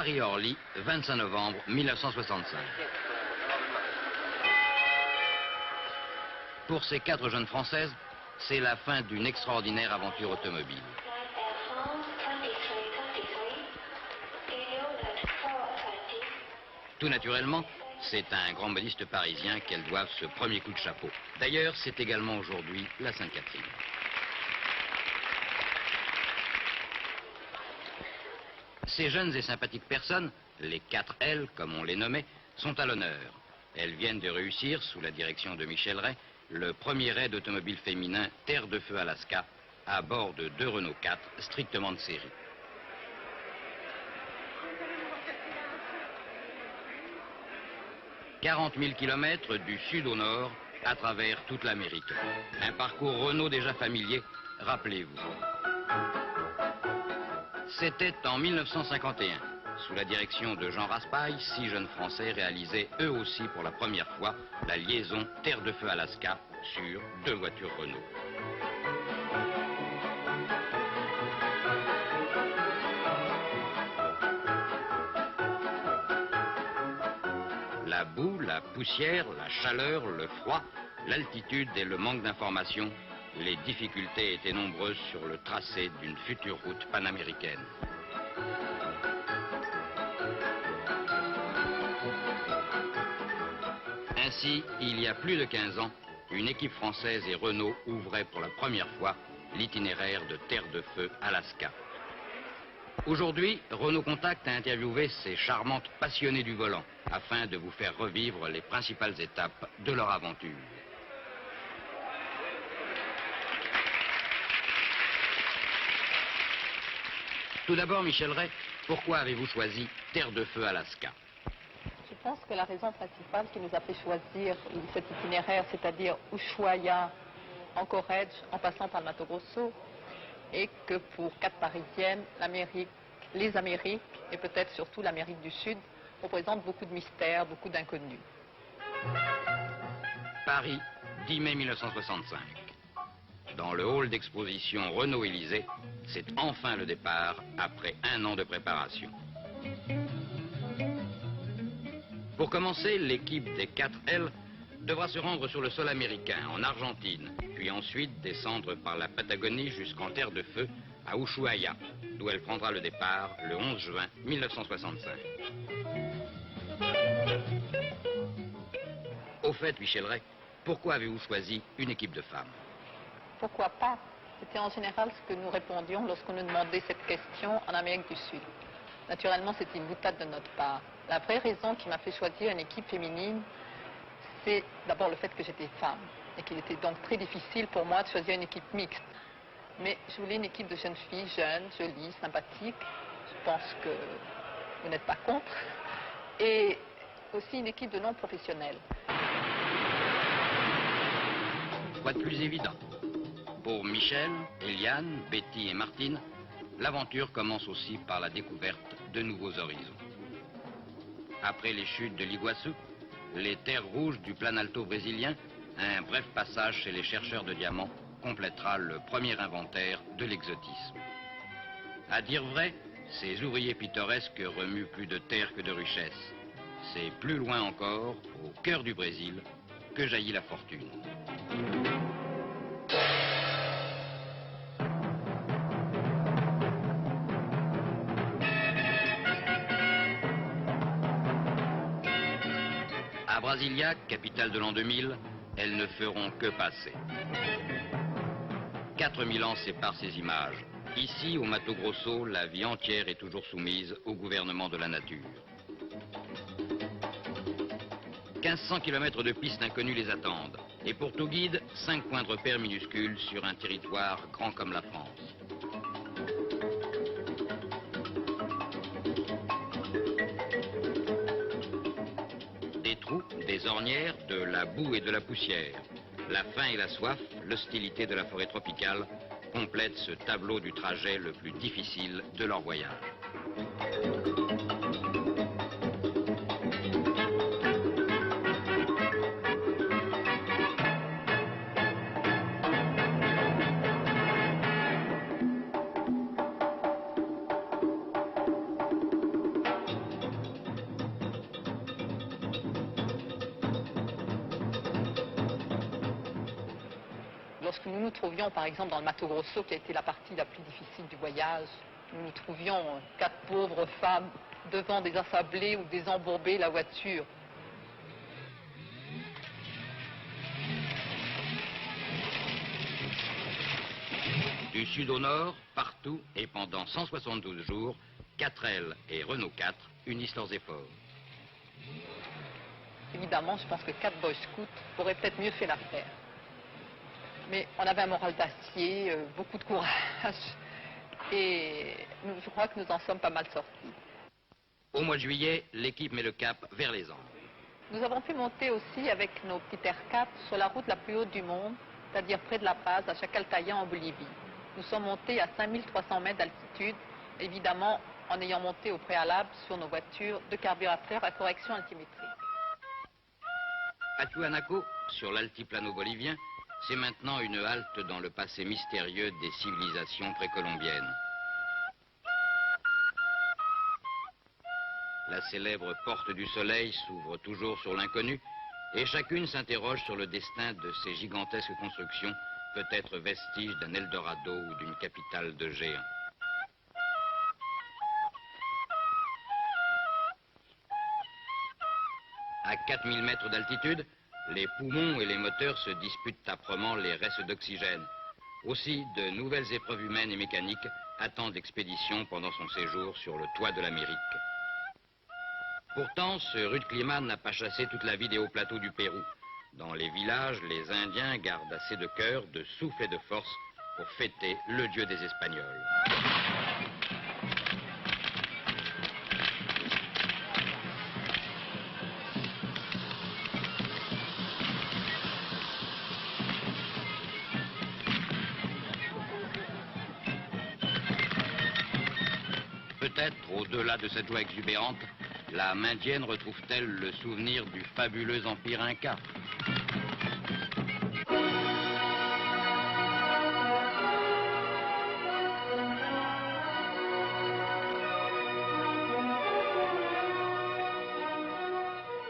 Paris-Orly, 25 novembre 1965. Pour ces 4 jeunes Françaises, c'est la fin d'une extraordinaire aventure automobile. Tout naturellement, c'est à un grand modiste parisien qu'elles doivent ce premier coup de chapeau. D'ailleurs, c'est également aujourd'hui la Sainte-Catherine. Ces jeunes et sympathiques personnes, les 4 L, comme on les nommait, sont à l'honneur. Elles viennent de réussir, sous la direction de Michel Ray, le premier raid automobile féminin Terre de Feu Alaska, à bord de 2 Renault 4, strictement de série. « 40 000 km du sud au nord, à travers toute l'Amérique. Un parcours Renault déjà familier, rappelez-vous. C'était en 1951. Sous la direction de Jean Raspail, 6 jeunes Français réalisaient eux aussi pour la première fois la liaison Terre de Feu Alaska sur 2 voitures Renault. La boue, la poussière, la chaleur, le froid, l'altitude et le manque d'informations, les difficultés étaient nombreuses sur le tracé d'une future route panaméricaine. Ainsi, il y a plus de 15 ans, une équipe française et Renault ouvrait pour la première fois l'itinéraire de Terre de Feu Alaska. Aujourd'hui, Renault Contact a interviewé ces charmantes passionnées du volant afin de vous faire revivre les principales étapes de leur aventure. Tout d'abord, Michel Ray, pourquoi avez-vous choisi Terre de Feu Alaska? Je pense que la raison principale qui nous a fait choisir cet itinéraire, c'est-à-dire Ushuaia, Anchorage, en passant par le Mato Grosso, et que pour 4 Parisiennes, les Amériques, et peut-être surtout l'Amérique du Sud, représentent beaucoup de mystères, beaucoup d'inconnus. Paris, 10 mai 1965. Dans le hall d'exposition Renault-Élysée, c'est enfin le départ après 1 an de préparation. Pour commencer, l'équipe des 4 L devra se rendre sur le sol américain, en Argentine, puis ensuite descendre par la Patagonie jusqu'en Terre de Feu, à Ushuaia, d'où elle prendra le départ le 11 juin 1965. Au fait, Michel Ray, pourquoi avez-vous choisi une équipe de femmes? Pourquoi pas? C'était en général ce que nous répondions lorsqu'on nous demandait cette question en Amérique du Sud. Naturellement, c'était une boutade de notre part. La vraie raison qui m'a fait choisir une équipe féminine, c'est d'abord le fait que j'étais femme et qu'il était donc très difficile pour moi de choisir une équipe mixte. Mais je voulais une équipe de jeunes filles, jeunes, jolies, sympathiques. Je pense que vous n'êtes pas contre. Et aussi une équipe de non-professionnels. Quoi de plus évident? Pour Michel, Eliane, Betty et Martine, l'aventure commence aussi par la découverte de nouveaux horizons. Après les chutes de l'Iguassou, les terres rouges du Planalto brésilien, un bref passage chez les chercheurs de diamants complétera le premier inventaire de l'exotisme. À dire vrai, ces ouvriers pittoresques remuent plus de terre que de richesse. C'est plus loin encore, au cœur du Brésil, que jaillit la fortune. À Brasilia, capitale de l'an 2000, elles ne feront que passer. 4000 ans séparent ces images. Ici, au Mato Grosso, la vie entière est toujours soumise au gouvernement de la nature. 1500 km de pistes inconnues les attendent. Et pour tout guide, 5 points de repère minuscules sur un territoire grand comme la France. Des trous, des ornières, de la boue et de la poussière. La faim et la soif, l'hostilité de la forêt tropicale complètent ce tableau du trajet le plus difficile de leur voyage. lorsque nous nous trouvions par exemple dans le Mato Grosso, qui a été la partie la plus difficile du voyage, nous nous trouvions 4 pauvres femmes devant désensabler ou désembourber la voiture. Du sud au nord, partout et pendant 172 jours, 4L et Renault 4 unissent leurs efforts. Évidemment, je pense que 4 Boy Scouts auraient peut-être mieux fait l'affaire. Mais on avait un moral d'acier, beaucoup de courage, et je crois que nous en sommes pas mal sortis. Au mois de juillet, l'équipe met le cap vers les Andes. Nous avons pu monter aussi avec nos petits R4 sur la route la plus haute du monde, c'est-à-dire près de La Paz, à Chacaltaya en Bolivie. Nous sommes montés à 5300 mètres d'altitude, évidemment en ayant monté au préalable sur nos voitures 2 carburateurs à correction altimétrique. À Tuanaco, sur l'altiplano bolivien, c'est maintenant une halte dans le passé mystérieux des civilisations précolombiennes. La célèbre porte du soleil s'ouvre toujours sur l'inconnu et chacune s'interroge sur le destin de ces gigantesques constructions, peut-être vestiges d'un Eldorado ou d'une capitale de géants. À 4000 mètres d'altitude, les poumons et les moteurs se disputent âprement les restes d'oxygène. Aussi, de nouvelles épreuves humaines et mécaniques attendent l'expédition pendant son séjour sur le toit de l'Amérique. Pourtant, ce rude climat n'a pas chassé toute la vie des hauts plateaux du Pérou. Dans les villages, les Indiens gardent assez de cœur, de souffle et de force pour fêter le dieu des Espagnols. Peut-être, au-delà de cette joie exubérante, la Maindienne retrouve-t-elle le souvenir du fabuleux empire Inca.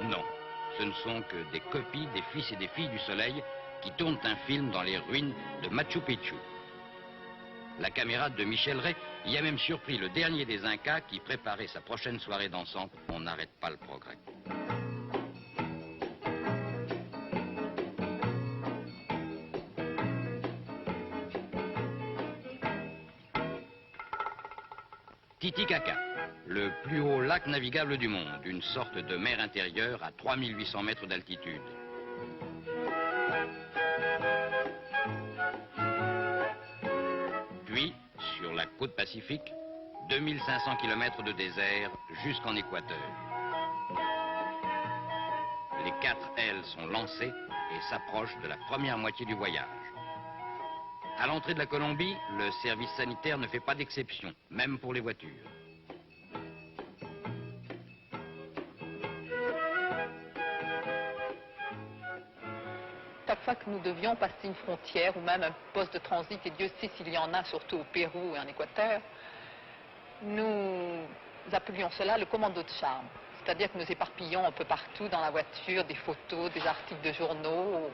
Non, ce ne sont que des copies des fils et des filles du soleil qui tournent un film dans les ruines de Machu Picchu. La caméra de Michel Rey y a même surpris le dernier des Incas qui préparait sa prochaine soirée dansante. On n'arrête pas le progrès. Titicaca, le plus haut lac navigable du monde, une sorte de mer intérieure à 3800 mètres d'altitude. Puis, sur la côte pacifique, 2500 km de désert jusqu'en Équateur. Les 4L sont lancés et s'approchent de la première moitié du voyage. À l'entrée de la Colombie, le service sanitaire ne fait pas d'exception, même pour les voitures. Chaque fois que nous devions passer une frontière ou même un poste de transit, et Dieu sait s'il y en a, surtout au Pérou et en Équateur, nous appelions cela le commando de charme. C'est-à-dire que nous éparpillons un peu partout dans la voiture des photos, des articles de journaux.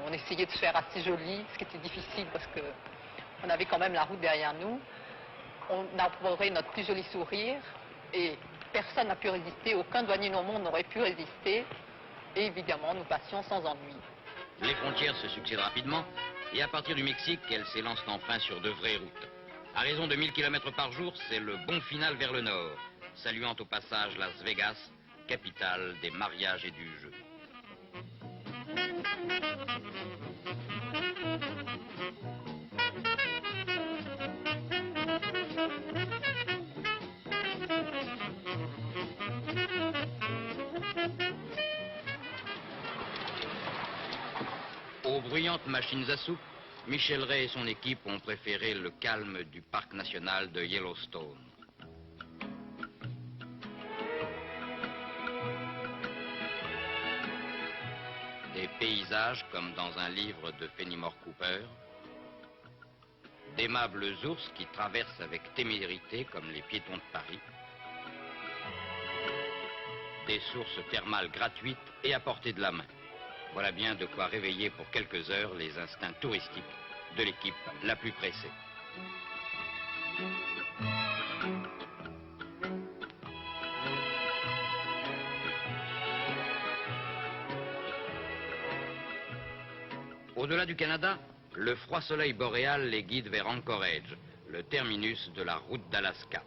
On essayait de se faire assez joli, ce qui était difficile parce qu'on avait quand même la route derrière nous. On arborait notre plus joli sourire et personne n'a pu résister, aucun douanier au monde n'aurait pu résister. Et évidemment, nous passions sans ennui. Les frontières se succèdent rapidement et à partir du Mexique, elles s'élancent enfin sur de vraies routes. À raison de 1000 km par jour, c'est le bond final vers le nord, saluant au passage Las Vegas, capitale des mariages et du jeu. Aux bruyantes machines à soupe, Michel Rey et son équipe ont préféré le calme du parc national de Yellowstone. Des paysages comme dans un livre de Fenimore Cooper, d'aimables ours qui traversent avec témérité comme les piétons de Paris, des sources thermales gratuites et à portée de la main. Voilà bien de quoi réveiller pour quelques heures les instincts touristiques de l'équipe la plus pressée. Au-delà du Canada, le froid soleil boréal les guide vers Anchorage, le terminus de la route d'Alaska.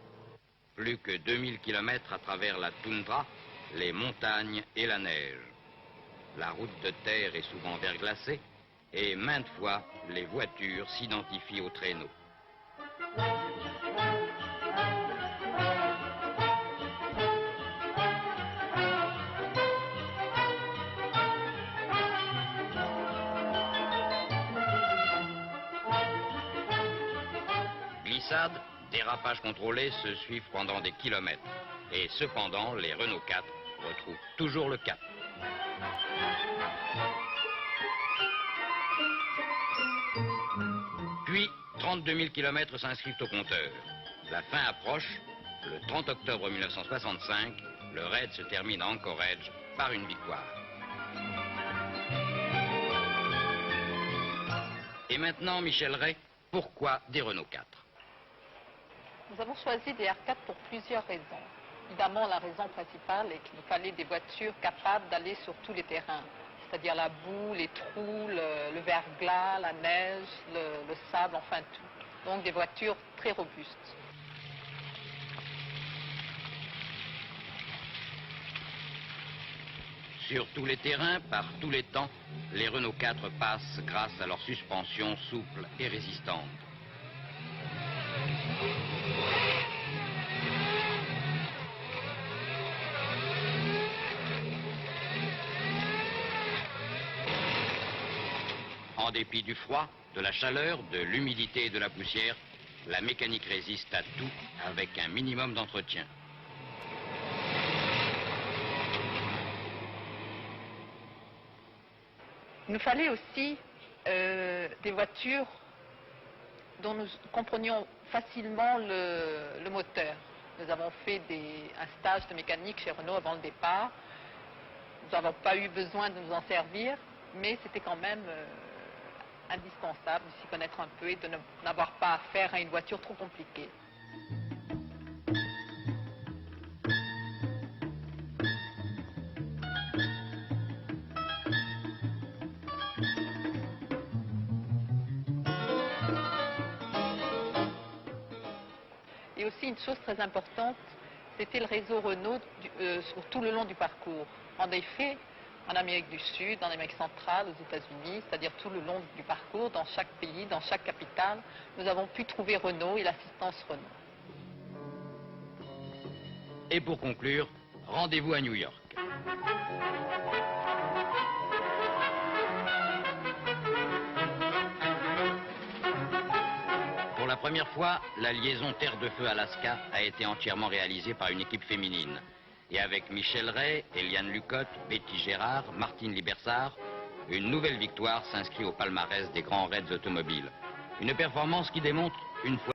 Plus que 2000 km à travers la toundra, les montagnes et la neige. La route de terre est souvent verglacée et maintes fois, les voitures s'identifient aux traîneaux. Glissades, dérapages contrôlés se suivent pendant des kilomètres. Et cependant, les Renault 4 retrouvent toujours le cap. Puis, 32 000 km s'inscrivent au compteur. La fin approche. Le 30 octobre 1965, le raid se termine à Anchorage par une victoire. Et maintenant, Michel Ray, pourquoi des Renault 4? Nous avons choisi des R4 pour plusieurs raisons. Évidemment, la raison principale est qu'il nous fallait des voitures capables d'aller sur tous les terrains, c'est-à-dire la boue, les trous, le verglas, la neige, le sable, enfin tout. Donc des voitures très robustes. Sur tous les terrains, par tous les temps, les Renault 4 passent grâce à leur suspension souple et résistante. En dépit du froid, de la chaleur, de l'humidité et de la poussière, la mécanique résiste à tout avec un minimum d'entretien. Il nous fallait aussi des voitures dont nous comprenions facilement le moteur. Nous avons fait un stage de mécanique chez Renault avant le départ. Nous n'avons pas eu besoin de nous en servir, mais c'était quand même indispensable de s'y connaître un peu et de n'avoir pas affaire à une voiture trop compliquée. Et aussi une chose très importante, c'était le réseau Renault sur tout le long du parcours. En effet, en Amérique du Sud, en Amérique centrale, aux États-Unis, c'est-à-dire tout le long du parcours, dans chaque pays, dans chaque capitale, nous avons pu trouver Renault et l'assistance Renault. Et pour conclure, rendez-vous à New York. Pour la première fois, la liaison Terre de Feu-Alaska a été entièrement réalisée par une équipe féminine. Et avec Michel Ray, Eliane Lucotte, Betty Gérard, Martine Libersart, une nouvelle victoire s'inscrit au palmarès des grands raids automobiles. Une performance qui démontre une fois